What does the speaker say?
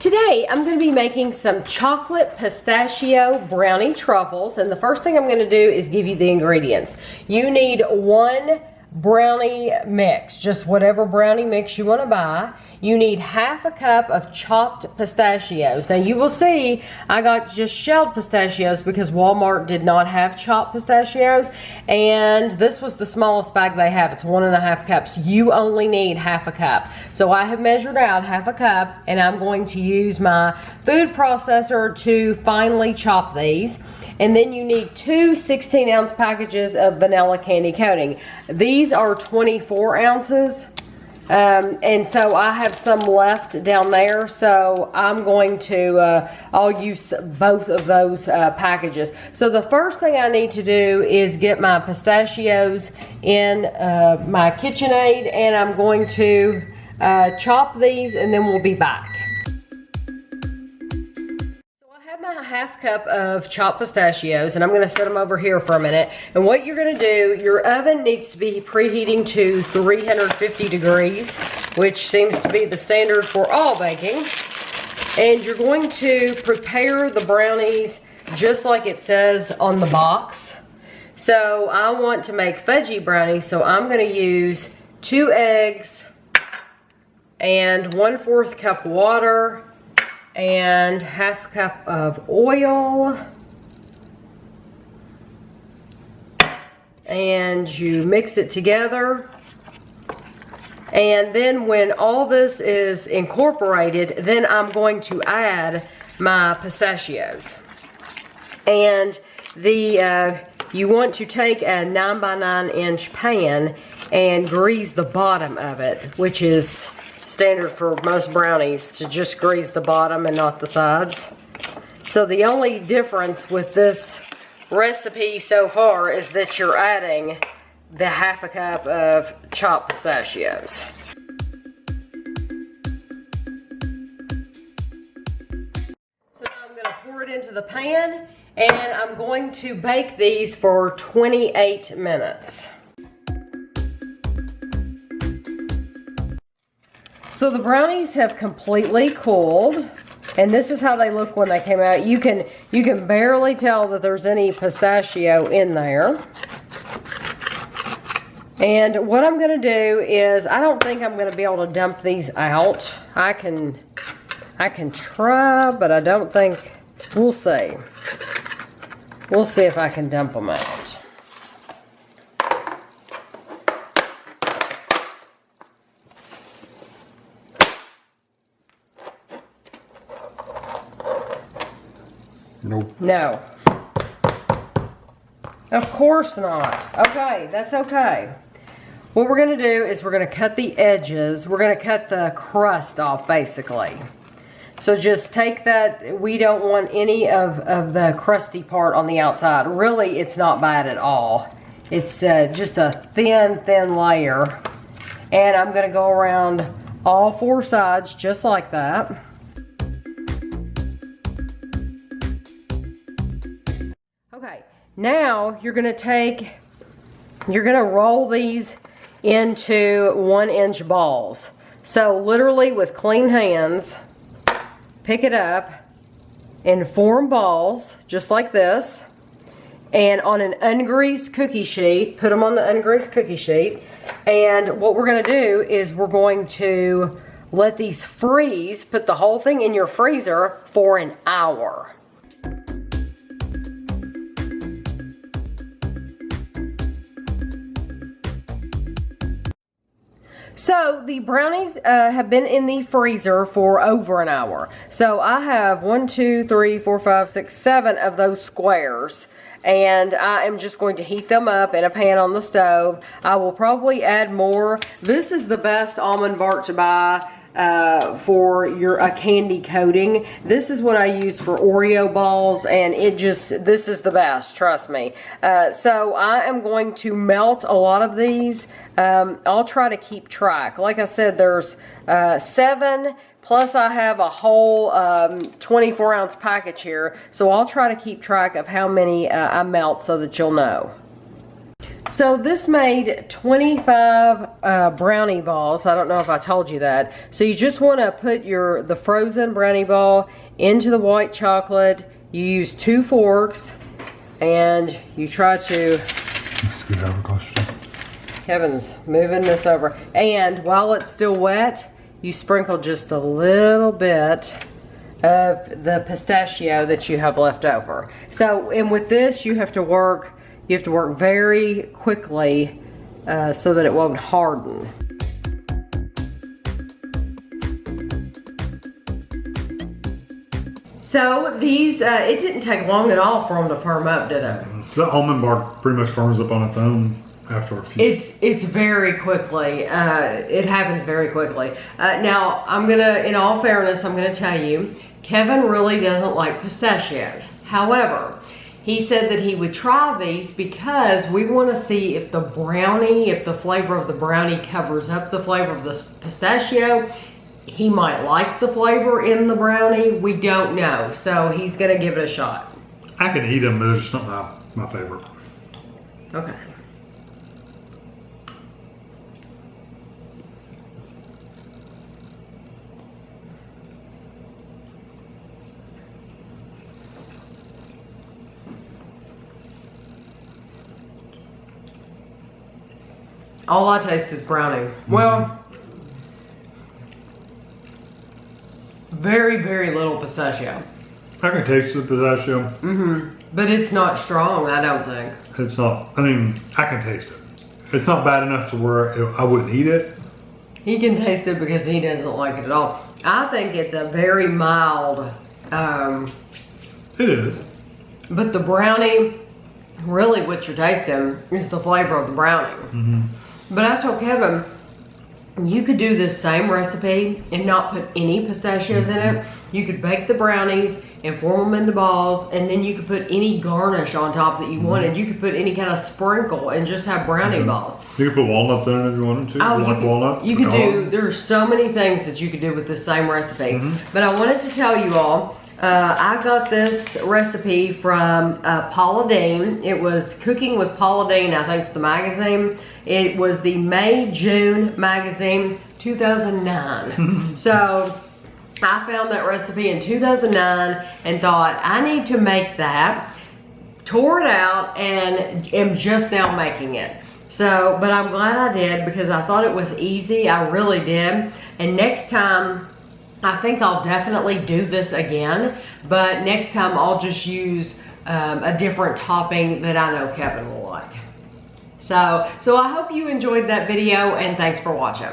Today I'm going to be making some chocolate pistachio brownie truffles, and the first thing I'm going to do is give you the ingredients. You need one brownie mix, just whatever brownie mix you want to buy. You need half a cup of chopped pistachios. Now you will see I got just shelled pistachios because Walmart did not have chopped pistachios, and this was the smallest bag they have. It's 1.5 cups. You only need half a cup. So I have measured out half a cup, and I'm going to use my food processor to finely chop these. And then you need two 16-ounce packages of vanilla candy coating. These are 24 ounces. And so I have some left down there, so I'm going to, I'll use both of those packages. So the first thing I need to do is get my pistachios in my KitchenAid, and I'm going to chop these, and then we'll be back. My half cup of chopped pistachios, and I'm going to set them over here for a minute. And what you're going to do, your oven needs to be preheating to 350 degrees, which seems to be the standard for all baking. And you're going to prepare the brownies just like it says on the box. So I want to make fudgy brownies, so I'm going to use 2 eggs and 1/4 cup water and half a cup of oil, and you mix it together. And then when all this is incorporated, then I'm going to add my pistachios. And you want to take a 9 by 9 inch pan and grease the bottom of it, which is standard for most brownies, to just grease the bottom and not the sides. So the only difference with this recipe so far is that you're adding the half a cup of chopped pistachios. So now I'm going to pour it into the pan, and I'm going to bake these for 28 minutes. So the brownies have completely cooled, and this is how they look when they came out. You can barely tell that there's any pistachio in there. And what I'm going to do is, I don't think I'm going to be able to dump these out. I can try, but I don't think, we'll see. We'll see if I can dump them out. Nope. No. Of course not. Okay, that's okay. What we're going to do is we're going to cut the edges. We're going to cut the crust off, basically. So just take that. We don't want any of the crusty part on the outside. Really, it's not bad at all. It's just a thin layer. And I'm going to go around all 4 sides just like that. Okay, now you're going to roll these into 1-inch balls. So literally with clean hands, pick it up and form balls just like this. And on an ungreased cookie sheet, put them on the ungreased cookie sheet. And what we're going to do is we're going to let these freeze, put the whole thing in your freezer for an hour. So the brownies have been in the freezer for over an hour. So I have 1, 2, 3, 4, 5, 6, 7 of those squares. And I am just going to heat them up in a pan on the stove. I will probably add more. This is the best almond bark to buy for a candy coating. This is what I use for Oreo balls, and this is the best, trust me. So I am going to melt a lot of these. I'll try to keep track. Like I said, there's 7, plus I have a whole 24-ounce package here, so I'll try to keep track of how many I melt so that you'll know. So this made 25 brownie balls. I don't know if I told you that. So you just want to put the frozen brownie ball into the white chocolate. You use 2 forks and you try to... Let's get it over closer. Kevin's moving this over. And while it's still wet, you sprinkle just a little bit of the pistachio that you have left over. So, and with this, you have to work very quickly so that it won't harden. So these, it didn't take long at all for them to firm up, did it? The almond bar pretty much firms up on its own after a few. It's very quickly. It happens very quickly. Now, in all fairness, I'm gonna tell you, Kevin really doesn't like pistachios. However, he said that he would try these because we want to see if the flavor of the brownie covers up the flavor of the pistachio. He might like the flavor in the brownie. We don't know. So he's going to give it a shot. I can eat them, but it's just not my favorite. Okay. All I taste is brownie. Well, very, very little pistachio. I can taste the pistachio. But it's not strong, I don't think. It's not, I mean, I can taste it. It's not bad enough to where I wouldn't eat it. He can taste it because he doesn't like it at all. I think it's a very mild, It is. but the brownie, really what you're tasting is the flavor of the brownie. But I told Kevin, you could do this same recipe and not put any pistachios in it. You could bake the brownies and form them into balls, and then you could put any garnish on top that you wanted. You could put any kind of sprinkle and just have brownie balls. You could put walnuts in it if you wanted to. Oh, you like walnuts? You could do, there's so many things that you could do with this same recipe. But I wanted to tell you all, I got this recipe from Paula Deen. It was Cooking with Paula Deen, I think it's the magazine. It was the May-June magazine, 2009. So I found that recipe in 2009 and thought, I need to make that. Tore it out and am just now making it. So, but I'm glad I did because I thought it was easy. I really did. And next time, I think I'll definitely do this again, but next time I'll just use a different topping that I know Kevin will like. So I hope you enjoyed that video and thanks for watching.